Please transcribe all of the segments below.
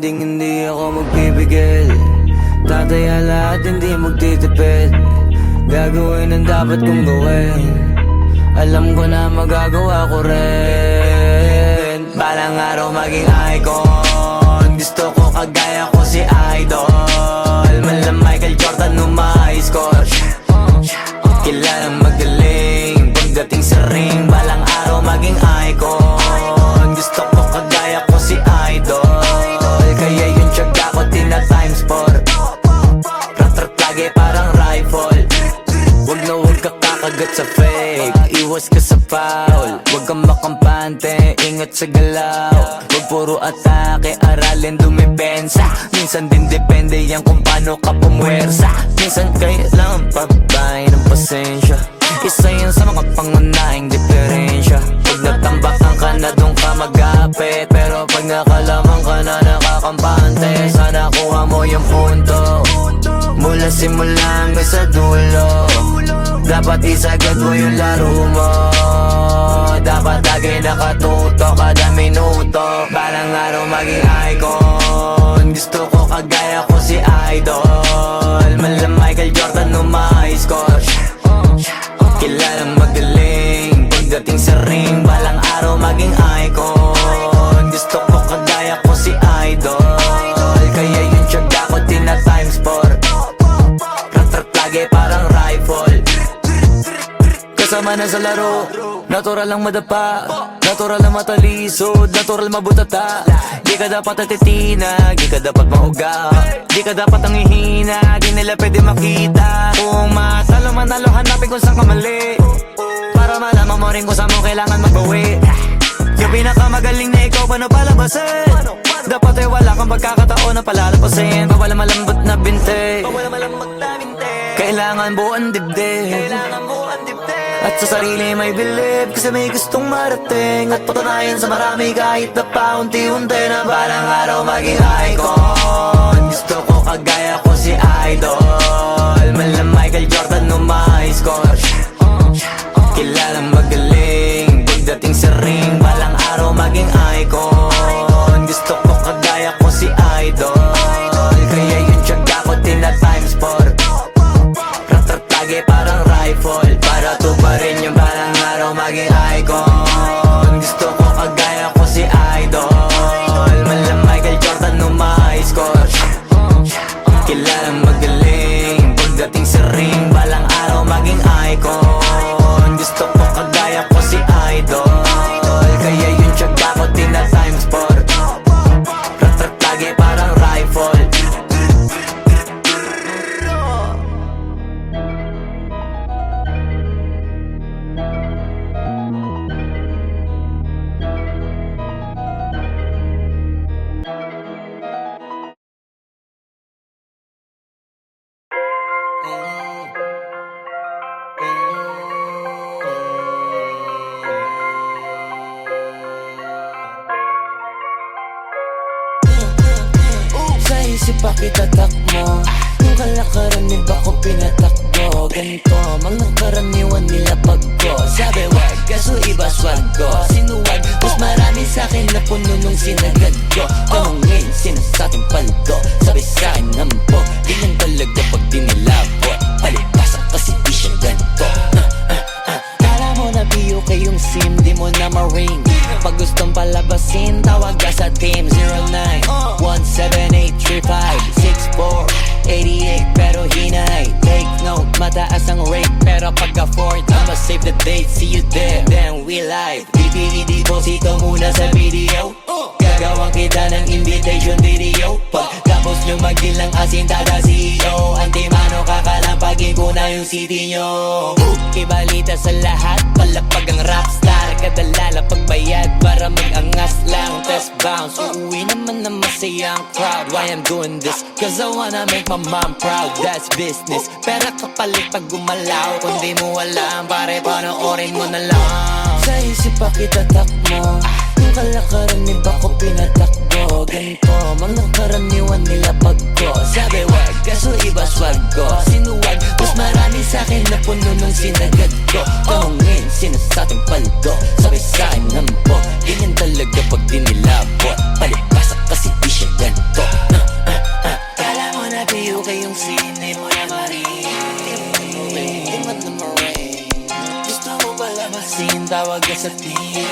hindi ako magpipigil. Tataya lahat, hindi magtitipid. Gagawin ang dapat kong gawin. Alam ko na magagawa ko rin. Balang araw maging icon. Gusto ko kagaya ko si Idol. Mala Michael Jordan nung ma-score. Kilalang magaling pagdating sa ring. Balang araw maging icon. Gusto ko kagaya ko si Idol. Kaya yung tiyaga ko tina-times 4. Rat-rat lagi parang rifle. Wag na wag ka kakagat sa fake. Iwas ka sa foul. Wag kang makampante, ingat sa galaw. Wag puro atake, aralin dumipensa. Minsan din depende yan kung paano ka pumwersa. Minsan kailangan pabay ng pasensya. Isa yan sa mga pangunahing diferensya. Pag nagtambakan ka na doon ka magapit. Pero pag nakalaman ka na nakakampante, sana kuha mo yung punto. Mula simula hanggang sa dulo. Dapat isagad mo yung laro mo. Dapat lagi nakatuto kada minuto. Balang araw maging icon. Gusto ko kagaya ko si Idol. Mala Michael Jordan nung ma-score. Kilalang magaling pagdating sa ring. Balang araw maging icon. Gusto ko kagaya ko si Idol. Kaya yung tiyaga ko tina-times 4. Rat-rat lagi parang rifle. Kasama na sa laro, natural lang madapa, natural lang matalisod, natural mabutata. Di ka dapat atitina, di ka dapat mauga, di ka dapat ang ihina, di nila pwede makita. Kung matalo manalo, hanapin kung saan ka mali, para malaman mo rin kung saan mo kailangan magbawi. Yung pinakamagaling na ikaw, paano palabasin? Dapat ay wala kang pagkakataon na palalapasin. Bawala malambot na binte, kailangan buuan dibdib. At sa sarili may bilib, kasi may gustong marating. At patunayan sa marami kahit na paunti-unti na balang araw maging icon. Gusto ko kagaya ko si Idol. Mala Michael Jordan nung ma-score. Kilalang magaling pagdating sa ring. Balang araw maging icon. Gusto ko kagaya ko si Idol. Kaya yung tiyaga ko tina-times 4. Rat-rat lagi parang rifle. Para tuparin yung balang araw maging icon. Gusto ko kagaya ko si Idol. Mala Michael Jordan nung ma-score. Kilalang magaling pagdating sa ring. Balang araw maging icon. Gusto ko kagaya ko si Idol. Kaya yung tiyaga ko tina-times 4. Rat-rat lagi parang rifle. Sa isip pa kita takmo. Yung kalakaran ni ba ko pinatakbo. Ganito mang nakaraniwan nila pagko. Sabi wag, kaso iba swag ko. Sinuwag, mas marami sa'kin na puno nung sinagad ko. Tanungin, sinasabing paldo. Sabi sa'kin hambog, ganyan talaga pag dinilabot. Palibasa kasi di siya ganito. Kala mo na biyo kayong sim, di mo na ma-ring. Pag gustong palabasin, tawag ka sa team 09-17835-6488. Pero hinay, take note, mataas ang rate. Pero pagka-fourth, I'ma save the date. See you there, then we live. Deposito muna sa video. Gagawang kita ng invitation video. Pagtapos nyo magdilang asin tada CEO. Antimano kakalampagin ko na yung city nyo. Ibalita sa lahat, palapag ang rapstar. Kadalala pagbayad para mag-angas lang. Test bounce, uuwi naman na masayang crowd. Why I'm doing this? Cause I wanna make my mom proud. That's business. Pera kapalit pag gumalaw. Kung di mo alam, pare panoorin mo na lang. Sa isip pa kita takmo. Yung kalakaran ni ba ko pinatakbo. Ganito mang nakaraniwan nila pagko. Sabi wag, kaso iba swag ko. Sinuwag, mas marami sa'kin na puno nung sinagad ko. Tanungin, sinasabing paldo. Sabi sa'kin hambog, ganyan talaga pag dinilabot. Palibasa kasi di siya ganito. Di mo na marinig, ba't na marin? Gusto mo pala masin, tawag ka sa team.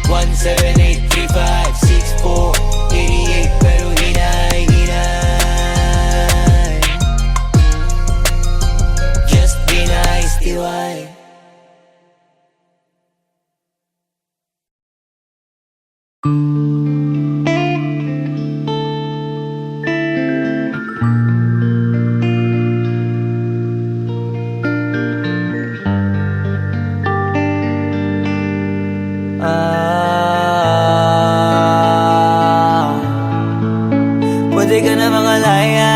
0917835648 pero hinay. Just be nice, TY. Pwede ka na makalaya,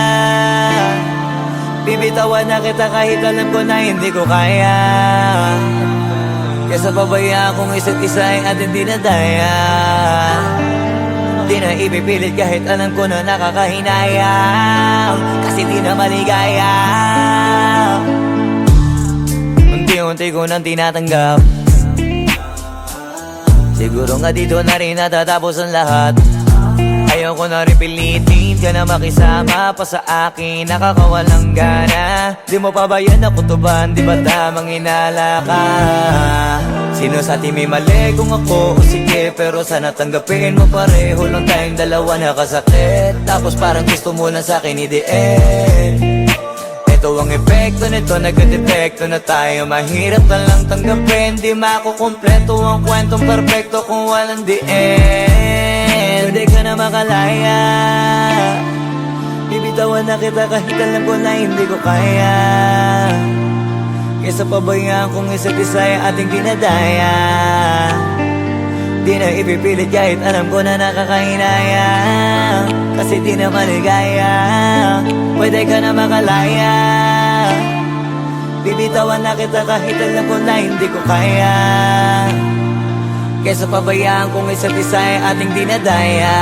bibitawan na kita kahit alam ko na hindi ko kaya. Kesa pabayaan kung isa't isa ay ating dinadaya. Di na ipipilit kahit alam ko na nakakahinayang, kasi di na maligaya. Unti-unti ko nang tinatanggap, siguro nga dito na rin natatapos ang lahat. Ayaw ko na rin pilitin ka na makisama pa sa akin, nakakawalang gana. Di mo pa ba yan nakutuban, di ba tamang inala ka? Sino sa atin may mali kung ako o sige, pero sana tanggapin mo pareho lang tayong dalawa nakasakit. Tapos parang gusto mo na sa akin i-end. Ito ang epekto nito, nagka-depekto na tayo. Mahirap na lang tanggapin, di makukumpleto ang kwentong perfecto kung walang the end. Pwede ka na makalaya, bibitawan na kita kahit alam ko na hindi ko kaya. Kesa pabayaan kung isa't isa ay ating dinadaya. Di na ipipilit kahit alam ko na nakakahinaya, kasi di na maligaya. Pwede ka na makalaya, bibitawan na kita kahit alam ko na hindi ko kaya. Kesa pabayaan kung isa't isa ay ating dinadaya.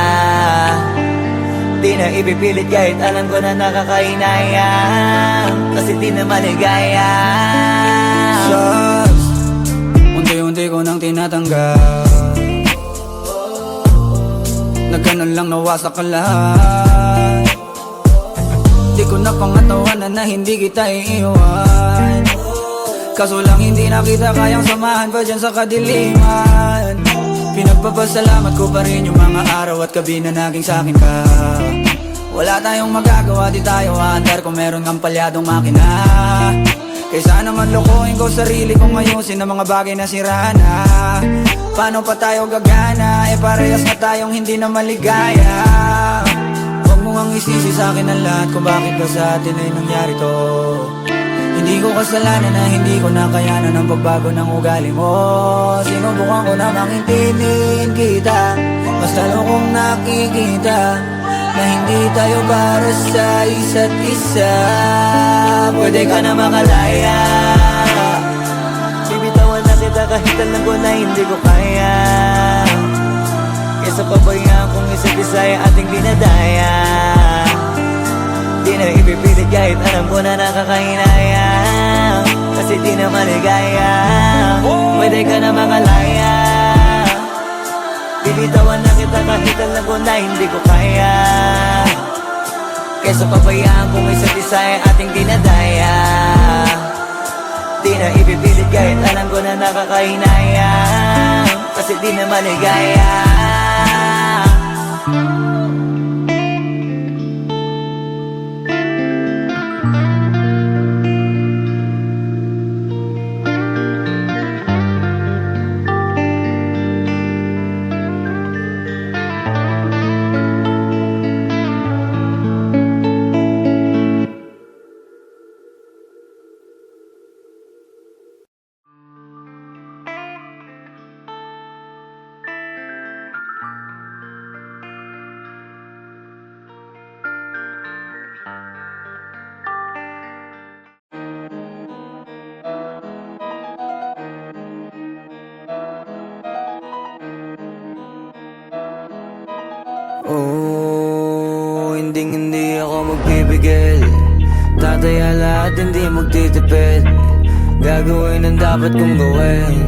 Di na ipipilit kahit alam ko na nakakahinaya, kasi di na maligaya. Shots, unti-unti ko nang tinatanggap, na ganun lang nawasak ka lahat. Di ko na pangatawanan na hindi kita iiwan, kaso lang hindi na kita kayang samahan pa dyan sa kadiliman. Pinagpapasalamat ko pa rin yung mga araw at gabi na naging sa'kin ka. Wala tayong magagawa, di tayo aandar kung meron kang palyadong makina. Kaysa naman lokohin ko sarili kong ayusin ang mga bagay na sira na. Paano pa tayo gagana, parehas na tayong hindi na maligaya. Huwag mo ngang isisi sa'kin ang lahat kung bakit ba sa atin ay nangyari to. Hindi ko kasalanan na hindi ko nakayanan ang pagbago ng ugali mo. Sinubukan ko na makintindihin kita, basta kung nakikita na hindi tayo para sa isa't isa. Pwede ka na makalaya, bibitawan na kita kahit alam ko na hindi ko kaya. Kesa pabayaan kung isa't isa ay ating dinadaya. Di na ipipilit kahit alam ko na nakakahinaya, kasi di na maligaya. Pwede ka na makalaya, bibitawan na kita kahit alam ko na hindi ko kaya. Kesa pabayaan kung isa't isa ay ating dinadaya. Di na ipipilit kahit alam ko na nakakahinaya, kasi di na maligaya. Oh, hindi ako magpipigil. Tataya lahat, hindi magtitipid. Gagawin ang dapat kong gawin.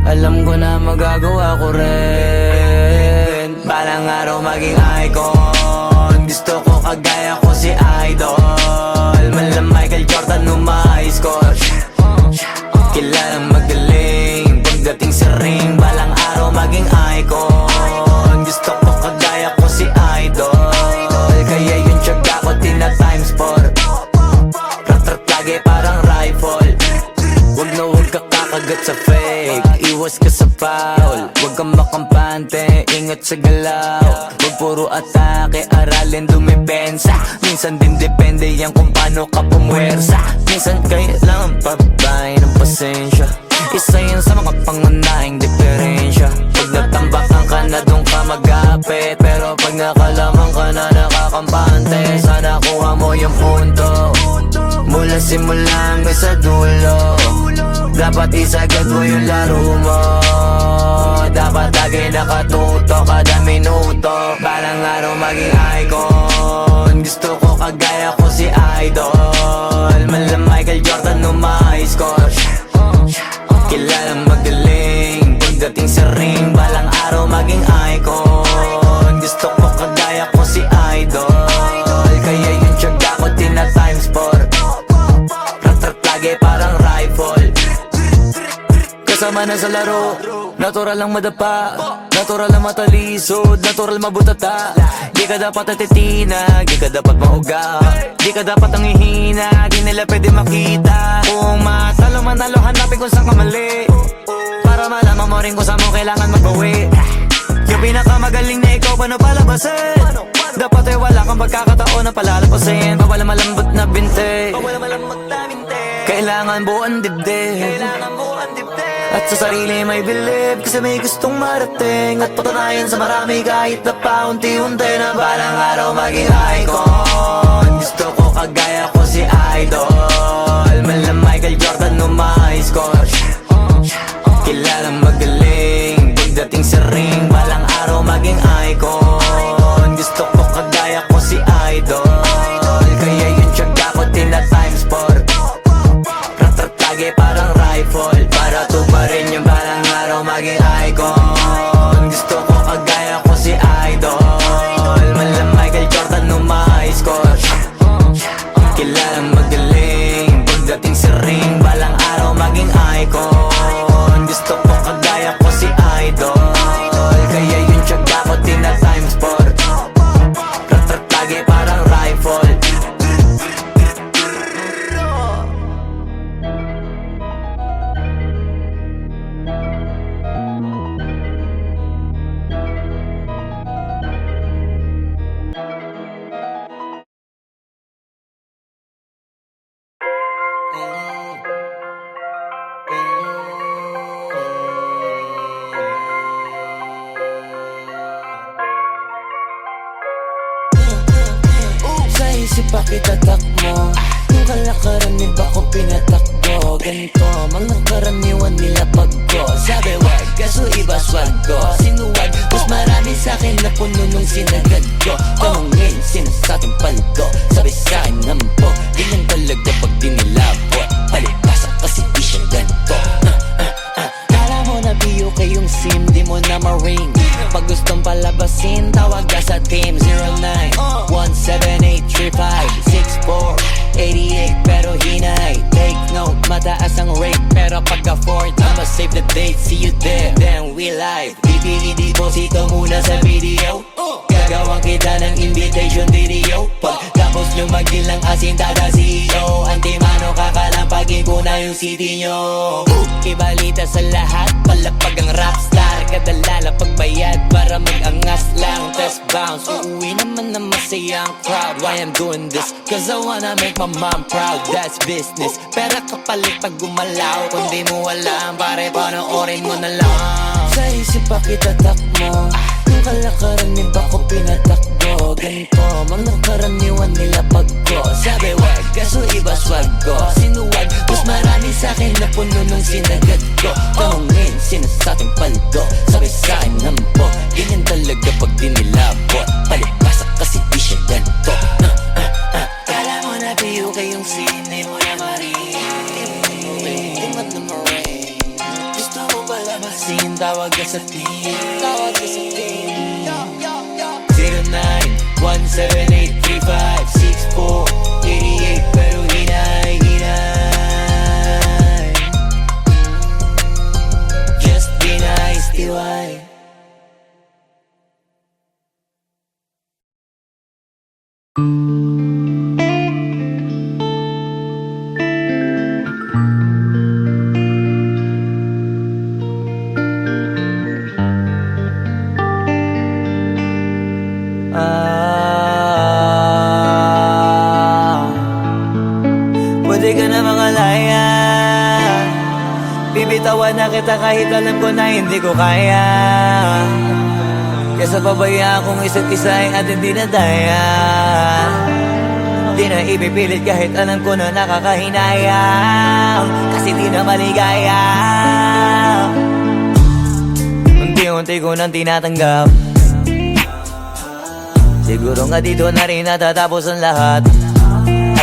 Alam ko na magagawa ko rin. Balang araw maging icon. Lampas ka sa foul, huwag kang makampante, ingat sa galaw. Huwag puro atake, aralin dumipensa. Minsan din depende yan kung paano ka pumwersa. Minsan kailangan pabay ng pasensya. Isa yan sa mga pangunahing diferensya. Pag natambakan ka na doon ka magapit, pero pag nakalaman ka na nakakampante, sana kuha mo yung punto mula simula hanggang sa dulo. Dapat isagad mo yung laro mo. Dapat lagi nakatuto kada minuto. Balang araw maging icon. Gusto ko kagaya ko si Idol. Mala Michael Jordan no my score. Kilalang magaling pagdating sa ring. Balang araw maging icon. Gusto ko kagaya ko si Idol. Kaya yung tiyaga ko tina times 4. Rat-rat lagi parang rifle. Kasama na sa laro, natural lang madapa, natural lang matalisod, natural mabutata. Di ka dapat atitina, di ka dapat mauga, di ka dapat ang ihina, di nila pwede makita. Kung matalo manalo, hanapin kung saan ka mali, para malaman mo rin kung saan mo kailangan magbawi. Yung pinakamagaling na ikaw, paano palabasin? Dapat ay wala kang pagkakataon na palalapasin. Bawal malambot na binte, kailangan buuan dibdib. At sa sarili may believe, kasi may gustong marating. At patunayan sa marami kahit na paunti-unti, na balang araw maging icon. Gusto ko kagaya ko si Idol. Mala Michael Jordan no my score. Kilalang magaling pagdating sa ring. Balang araw maging icon. Gusto ko kagaya ko si Idol. Kaya yung tiyaga ko tina times 4. Rat-rat lagi parang rifle, para tuparin yung balang araw maging icon. Gusto ko kagaya ko si Idol. Mala Michael Jordan no my score. Kilalang magaling pagdating sa ring. Balang araw maging icon. Gusto ko kagaya ko si Idol. Kaya yung tiyaga ko tina times 4. Rat-rat lagi parang rifle. Sa isip pa kita takmo, yung kalakaran ni ba ko pinatakbo. Ganito, mga karaniwan nila pagko. Sabi wag, kaso iba swag ko. Sinuwag, mas marami sa'kin na puno nung sinagad ko. Tanungin, sinasabing paldo, sabi sa'kin nampo. Ganyan talaga pag dinilabot, palibasa kasi di siya ganito. Kala mo na biyo kayong sim, di mo na ma-ring. Pag gustong palabasin, tawag ka sa team 09-178-35-64-88. Pero hinay, take note, mataas ang rate. Pero pagka-fourth, I'ma save the date, see you there, then we live. Deposito muna sa video, gagawang kita ng invitation video. Pagtapos nyo magdilang asin, tada CEO. Antimano, kakalampagin ko na yung city nyo. Ibalita sa lahat, palapag ang rapstar. Kadalala pagbayad para mag-angas lang. Test bounce, uuwi naman na masayang crowd. Why I'm doing this? Cause I wanna make my mom proud. That's business, pera kapalit pag gumalaw. Kung di mo alam, pare panoorin mo na lang. Sa isip pa kita takmo, yung kalakaran ni ba ko pinatakbo. Ganito, mga karaniwan nila pagko. Sabi wag, kaso iba swag ko. Sinuwag, mas marami sa'kin na puno nung sinagad ko. Tanungin, sinasabing paldo, sabi sa'kin nampo. Ganyan talaga pag dinilabot, palibasa kasi di siya ganito. Kala mo na biyo kayong sine mo na marin. Di mo na marin. Gusto mo palabasin, tawag ka sa team. Tawag ka sa team. 09-178-35-64-88. Pero hinay, hinay. Just be nice, TY. Bibitawan na kita kahit alam ko na hindi ko kaya. Kesa pabayaan kong isa't isa ay ating dinadaya. Di na ipipilit kahit alam ko na nakakahinayang, kasi di na maligaya. Unti-unti ko nang tinatanggap. Siguro nga dito na rin natatapos ang lahat.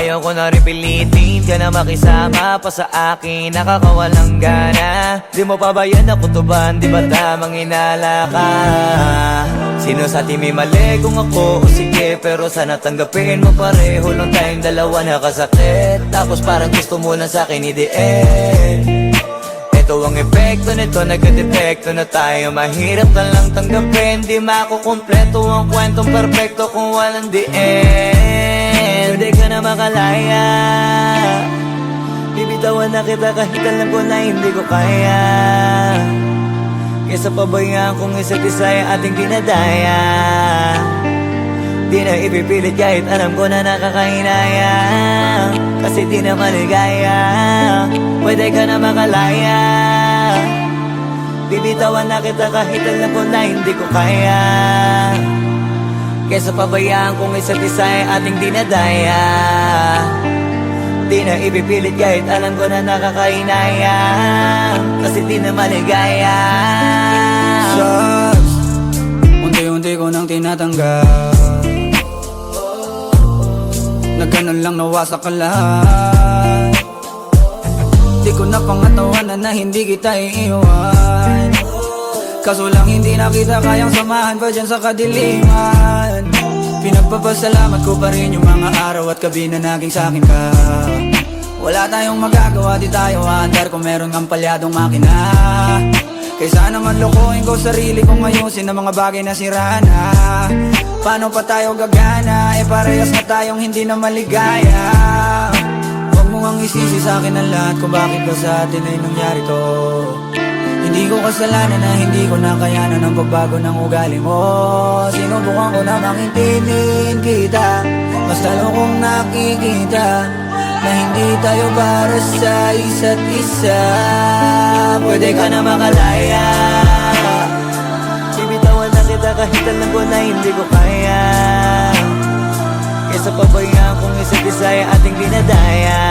Ayaw ko na rin pilitin ka na makisama pa sa akin, nakakawalang gana. Di mo pa ba yan nakutuban, di ba tamang inala ka? Sino sa atin may mali kung ako o sige, pero sana tanggapin mo pareho lang tayong dalawa nakasakit. Tapos parang gusto mo lang sa akin i-DM. Ito ang epekto nito, nagka-depekto na tayo. Mahirap na lang tanggapin, di makukumpleto ang kwentong perfecto kung walang the end. Pwede ka na makalaya, bibitawan na kita kahit alam ko na hindi ko kaya. Kesa pabayaan kong isa't isa ay ating dinadaya. Di na ipipilit kahit alam ko na nakakahinaya, kasi di na maligaya. Pwede ka na makalaya, bibitawan na kita kahit alam ko na hindi ko kaya. Kesa pabayaan kong isa't isa ay ating dinadaya. Di na ipipilit kahit alam ko na nakakahinaya, kasi di na maligaya. Shots, unti-unti ko nang tinatanggap. Na ganun lang nawasak ka lahat. Di ko na pangatawanan na hindi kita iiwan. Kaso lang hindi na kita kayang samahan pa dyan sa kadiliman. Pinagpapasalamat ko pa rin yung mga araw at gabi na naging sa'kin ka. Wala tayong magagawa, di tayo aandar kung meron kang palyadong makina. Kaysa naman lokohin ko sarili kong ayusin ang mga bagay na sira na. Paano pa tayo gagana, eh parehas na tayong hindi na maligaya. Huwag mo ngang isisi sa'kin ang lahat kung bakit ba sa atin ay nangyari to. Hindi ko kasalanan na hindi ko nakayanan ang pagbago ng ugali mo. Sinubukan ko na makintindihin kita, mas lalo kong nakikita na hindi tayo para sa isa't isa. Pwede ka na makalaya, bibitawan na kita kahit alam ko na hindi ko kaya. Kesa pabayaan kong isa't isa ay ating dinadaya.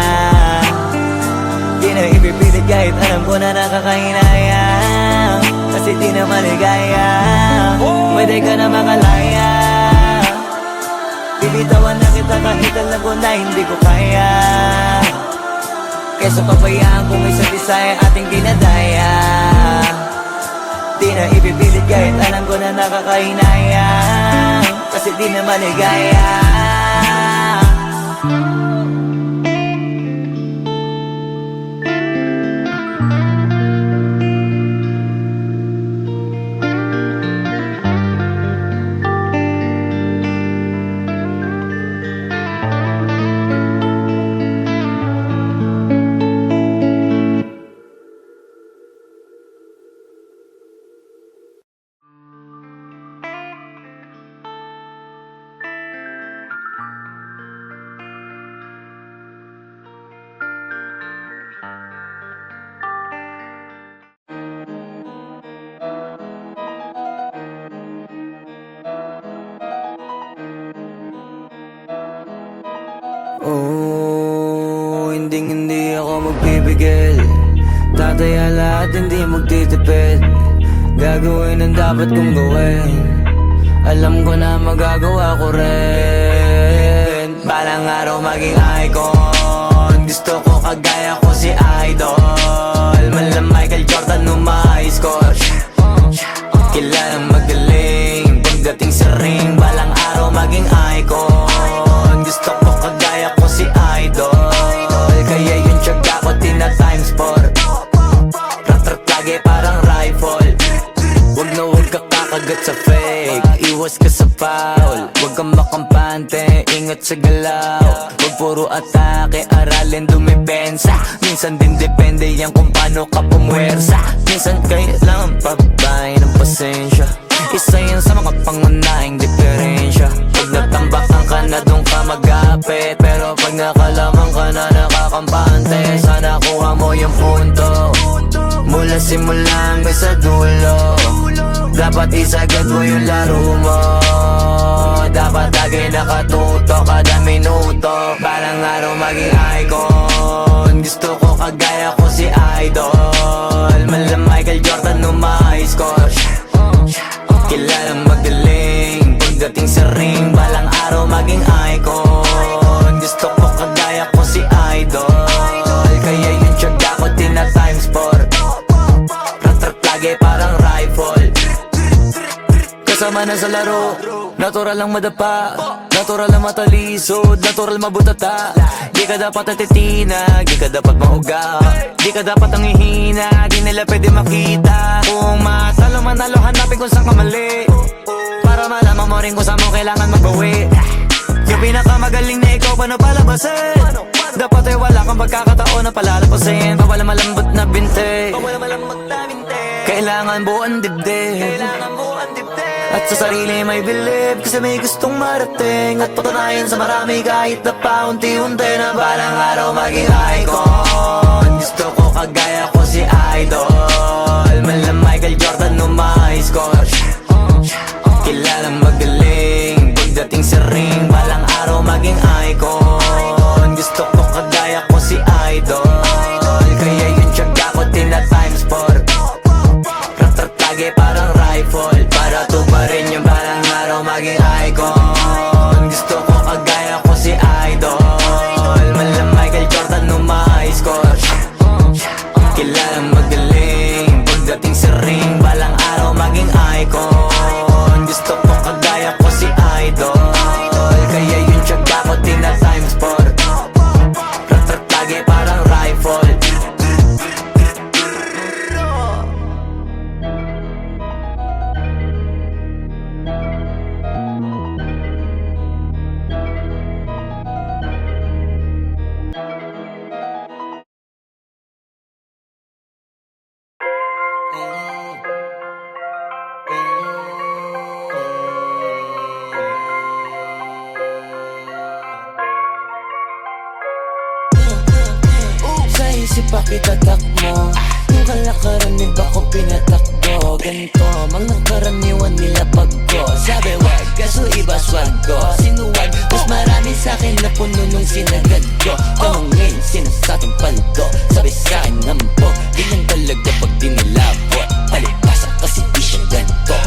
Di na ipipilit kahit alam ko na nakakahinaya, kasi di na maligaya. Pwede ka na makalaya, bibitawan na kita kahit alam ko na hindi ko kaya. Kesa pabayaan kong isa't isa ay ating dinadaya. Di na ipipilit kahit alam ko na nakakahinaya, kasi di na maligaya. Oh, hindi ako magpipigil. Tataya lahat, hindi magtitipid. Gagawin ang dapat kong gawin. Alam ko na magagawa ko rin. Balang araw maging icon. Gusto ko kagaya ko si Idol. Malam Michael Jordan nung ma-high score. Kilalang magaling pagdating sa ring. Balang araw maging icon. Gusto ko kagaya ko si Idol. Kaya yung tiyaga ko tina-times 4. Rat-rat lagi parang rifle. Huwag na huwag ka kakagat sa fake. Iwas ka sa foul. Huwag kang makampante, ingat sa galaw. Huwag puro atake, aralin dumipensa. Minsan din depende yan kung paano ka pumwersa. Minsan kailangan pabay ng pasensya. Isa yan sa mga pangunahing diferensya. Pag natambakan ka na doon ka mag-apit, pero pag nakalaman ka na nakakampante, sana kuha mo yung punto. Mula simula hanggang sa dulo, dapat isagad mo yung laro mo. Dapat lagi nakatuto kada minuto. Balang araw maging icon. Gusto ko kagaya ko si Idol. Mala Michael Jordan no my score. Kilalang magaling pagdating sa ring. Balang araw maging icon. Gusto ko kagaya ko si Idol. Kaya yung tiyaga ko tina times 4. Rat-rat lagi parang rifle. Kasama na sa laro, natural lang madapa, natural lang matalisod, natural mabutata. Di ka dapat natitinag, di ka dapat mauga, di ka dapat ang ihina, di nila pwede makita. Kung matalo manalo, hanapin kung saan ka mali, para malaman mo rin kung saan mo kailangan magbawi. Yung pinakamagaling na ikaw, paano palabasin? Dapat ay wala kang pagkakataon na palalapasin. Pawala malambot na binte, kailangan buuan dibdib. At sa sarili may believe, kasi may gustong marating. At patunayan sa marami kahit na paunti-unti, na balang araw maging icon. Gusto ko kagaya ko si Idol. Mala Michael Jordan no my score. Kilalang magaling pagdating sa ring. Balang araw maging icon. Gusto ko kagaya ko si Idol. Kaya yung tiyaga ko tina times 4. Rat-rat lagi parang rifle, para tuparin yung balang araw maging icon. Gusto ko kagaya ko si Idol. Mala Michael Jordan no my score. Kilalang magaling pagdating sa ring. Balang araw maging icon. Gusto ko kagaya ko si Idol. Kaya yung tiyaga ko tina times 4. Rat-rat lagi parang rifle. Sa isip pa kitatak mo, yung kalakaran ni ba ko pinatakbo. Ganito, mga karaniwan nila pagko. Sabi wag, kaso iba swag ko. Sinuwag, mas marami sa'kin na puno nung sinagad ko. Tanungin, sinasatong paldo. Sabi sa'kin ngambog, di lang talaga pag dinilabot. Palipasan kasi di siya ganito.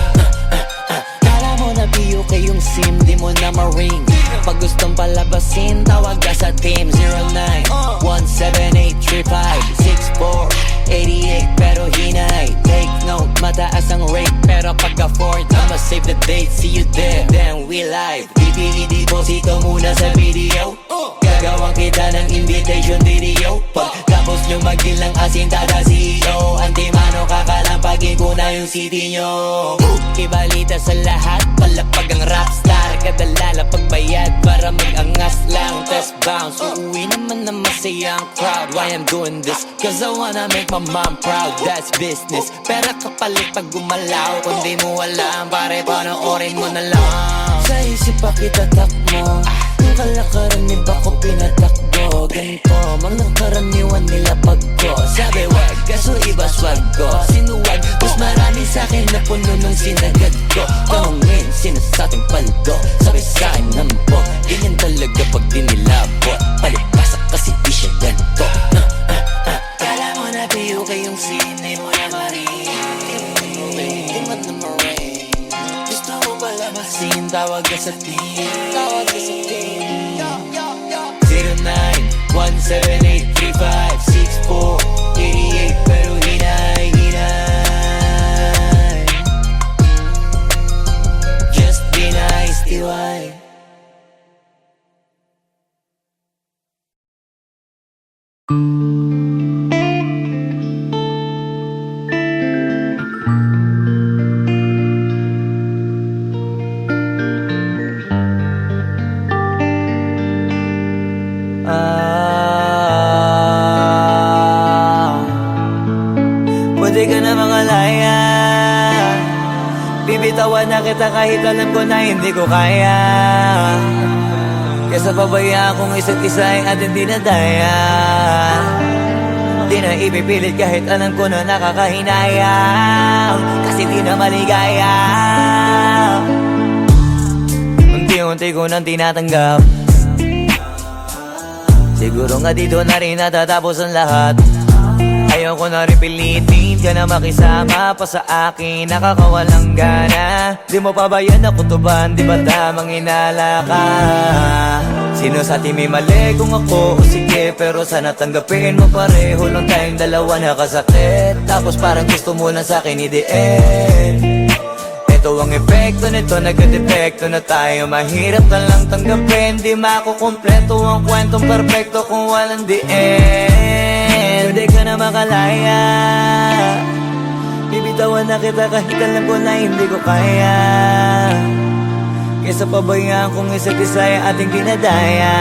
Kala mo na biyo kayong sim, di mo na ma-ring. Pag gustong palabasin, tawag ka sa team 09-178-35-64-88. Pero hinay, take note, mataas ang rate. Pero pag afford, I'ma save the date. See you there, then we live. Deposito muna sa video. Gagawang kita ng invitation video. Pagkapos nyo magdilang asin tada CEO. Antimano kakalampagin ko na yung city nyo. Ibalita sa lahat, palapag ang rapstar. Kadalala pagbayad para mag-angas lang. Test bounce, uuwi naman na masayang crowd. Why I'm doing this? Cause I wanna make my mom proud. That's business. Pera kapalit pag gumalaw. Kung di mo alam, pare panoorin mo na lang. Sa isip pa kitatak mo, yung kalakaran ni ba ko pinatakbo. Ganito, mga karaniwan nila pagko. Sabi wag, kaso iba swag ko. Sinuwag, mas marami sa'kin na puno nung sinagad ko. Tanungin, sinasatong paldo. Sabi sa'kin nambog, ganyan talaga pag dinilabot. Palipasak kasi di siya ganito. Kala mo na biyo kayong sine mo na marin. Di mo na marin. Gusto mo palabasin, tawag ka sa team. Tawag ka sa team. 09-178-35-64-88. Pero hinay, hinay. Just be nice, TY. Pwede ka na mangalaya. Bibitawan na kita kahit alam ko na hindi ko kaya. Kesa pabayaan kung isa't isa ay ating dinadaya. Di na ipipilit kahit alam ko na nakakahinayang, kasi di na maligaya. Unti-unti ko nang tinatanggap, siguro nga dito na rin natatapos ang lahat. Ayoko na rin pilitin ka na makisama pa sa akin, nakakawalang gana. Di mo pa ba yan nakutuban, di ba tamang inala ka? Sino sa atin may mali kung ako o sige, pero sana tanggapin mo pareho lang tayong dalawa nakasakit. Tapos parang gusto mo lang sa'kin i-end. Ito ang epekto nito, nagka-depekto na tayo. Mahirap ka lang tanggapin, di makukumpleto ang kwentong perfecto kung walang the end. Pwede ka na makalaya, bibitawan na kita kahit alam ko na hindi ko kaya. Kesa pabayaan kong isa't isa ay ating dinadaya.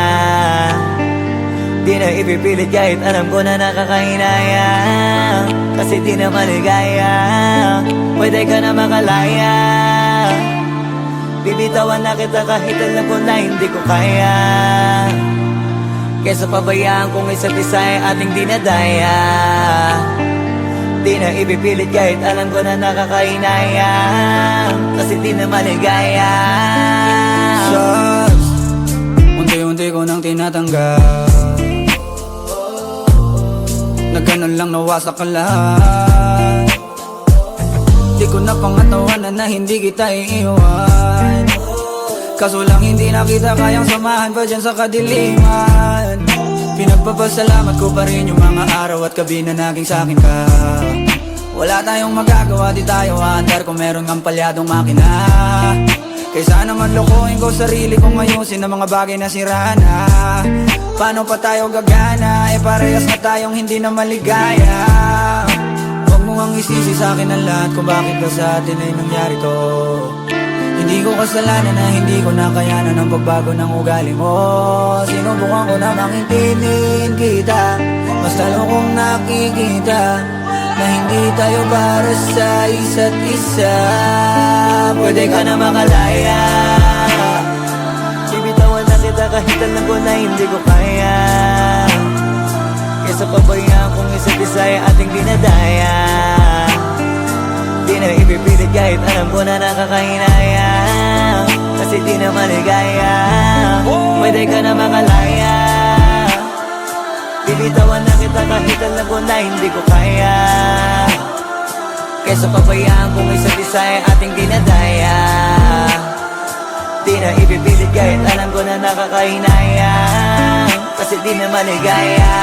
Di na ipipilit kahit alam ko na nakakahinaya, kasi di na maligaya. Pwede ka na makalaya, bibitawan na kita kahit alam ko na hindi ko kaya. Kesa pabayaan kong isa't isa ay ating dinadaya. Di na ipipilit kahit alam ko na nakakahinaya, kasi di na maligaya. Sus, unti-unti ko nang tinatanggap, na ganun lang nawasak ka lahat. Di ko na pangatawanan na hindi kita iiwan, kaso lang hindi na kita kayang samahan pa dyan sa kadiliman. Pinagpapasalamat ko pa rin yung mga araw at gabi na naging sa'kin ka. Wala tayong magagawa, di tayo aandar kung meron kang palyadong makina. Kaysa naman lokohin ko sarili kong ayusin ang mga bagay na sira na. Paano pa tayo gagana, parehas na tayong hindi na maligaya. Huwag mo ang isisi sa'kin ang lahat kung bakit ba sa atin ay nangyari to. Hindi ko kasalanan na hindi ko nakayanan ang pagbago ng ugali mo. Sinubukan ko na makintindihin kita, mas lalo kong nakikita na hindi tayo para sa isa't isa. Pwede ka na makalaya, bibitawan na kita kahit alam ko na hindi ko kaya. Kesa pabayaan kong isa't isa ay ating dinadaya. Di na ipipilit kahit alam ko na nakakahinaya, kasi di na maligaya. Pwede ka na makalaya, bibitawan na kita kahit alam ko na hindi ko kaya. Kesa pabayaan kong isa't isa ay ating dinadaya. Di na ipipilit kahit alam ko na nakakahinaya, kasi di na maligaya.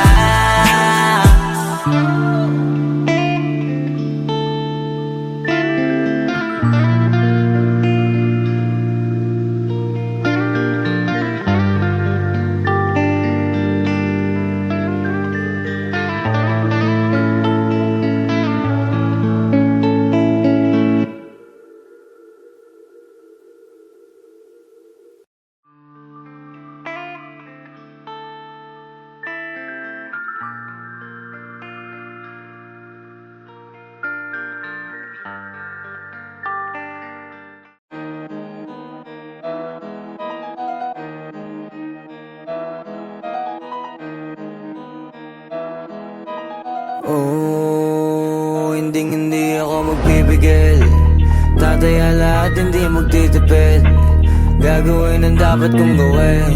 Oh, hindi ako magpipigil. Tataya lahat, hindi magtitipid. Gagawin ang dapat kong gawin.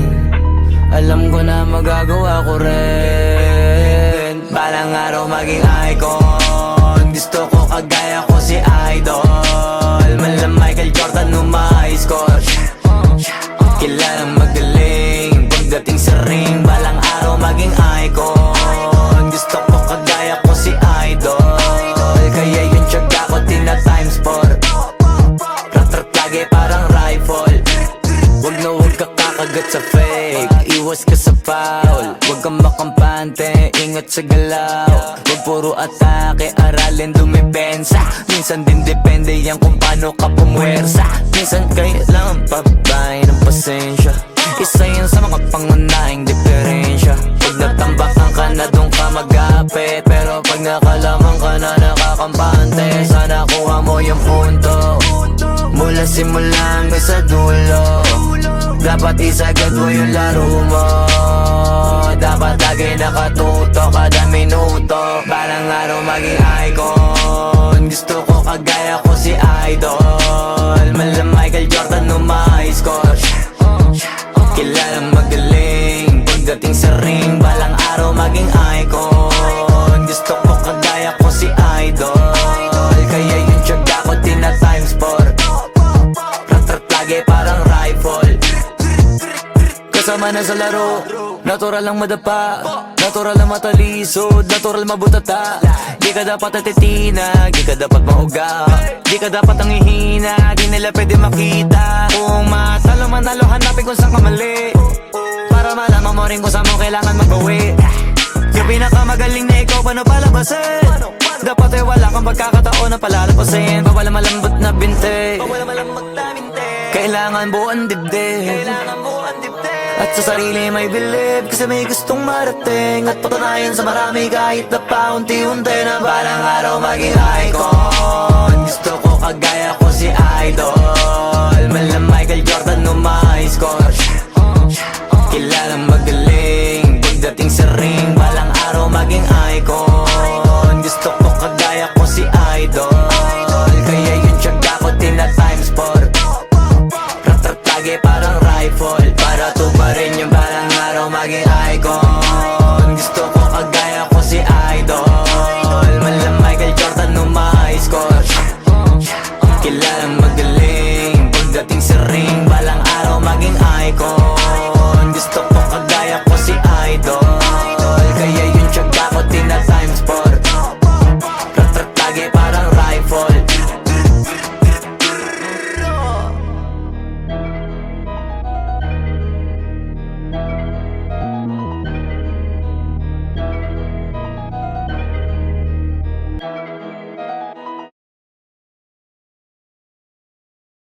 Alam ko na magagawa ko rin. Balang araw maging icon, gusto ko kagaya ko si Idol. Malam Michael Jordan nung ma-high score, kilalang magaling pagdating sa ring. Balang araw maging icon, gusto ko kagaya ko si Idol. Kaya yung tiyaga ko tina-times 4, rat-rat lagi parang rifle. Wag na wag ka kakagat sa fake, iwas ka sa foul. Wag kang makampante, ingat sa galaw. Wag puro atake, aralin dumipensa. Minsan din depende yan kung paano ka pumwersa. Minsan kailangan pabay ng pasensya, isa yan sa mga pangunahing diferensya. Pag natambakan ka na doon ka mag-apit, pero pag nakalaman ka na nakakampante, sana kuha mo yung punto. Mula simula hanggang sa dulo, dapat isagad mo yung laro mo. Dapat lagi nakatuto kada minuto. Balang araw maging icon, gusto ko kagaya ko si Idol. Mala Michael Jordan no my score, kilalang magaling pagdating sa ring. Balang araw maging icon, gusto ko kagaya ko si Idol. Kaya yung tiyaga ko tina times 4, rat-rat lagi parang rifle. Kasama na sa laro, natural lang madapa, natural lang matalisod, natural mabutata. Di ka dapat atitina, di ka dapat mauga, di ka dapat ang ihina, di nila pwede makita. Kung matalo manalo, hanapin kung saan ka mali, para malaman mo rin kung saan mo kailangan magbawi. Yung pinakamagaling na ikaw, paano palabasin? Dapat ay wala kang pagkakataon na palalapasin. Bawal malambot na binte, kailangan buuan dibdib, at sa sarili may believe, kasi may gustong marating at patunayan sa marami kahit na paunti-unti na balang araw maging icon. Gusto ko kagaya ko si Idol. Mala Michael Jordan no my score, kilalang magaling pagdating sa ring. Balang araw maging icon, gusto ko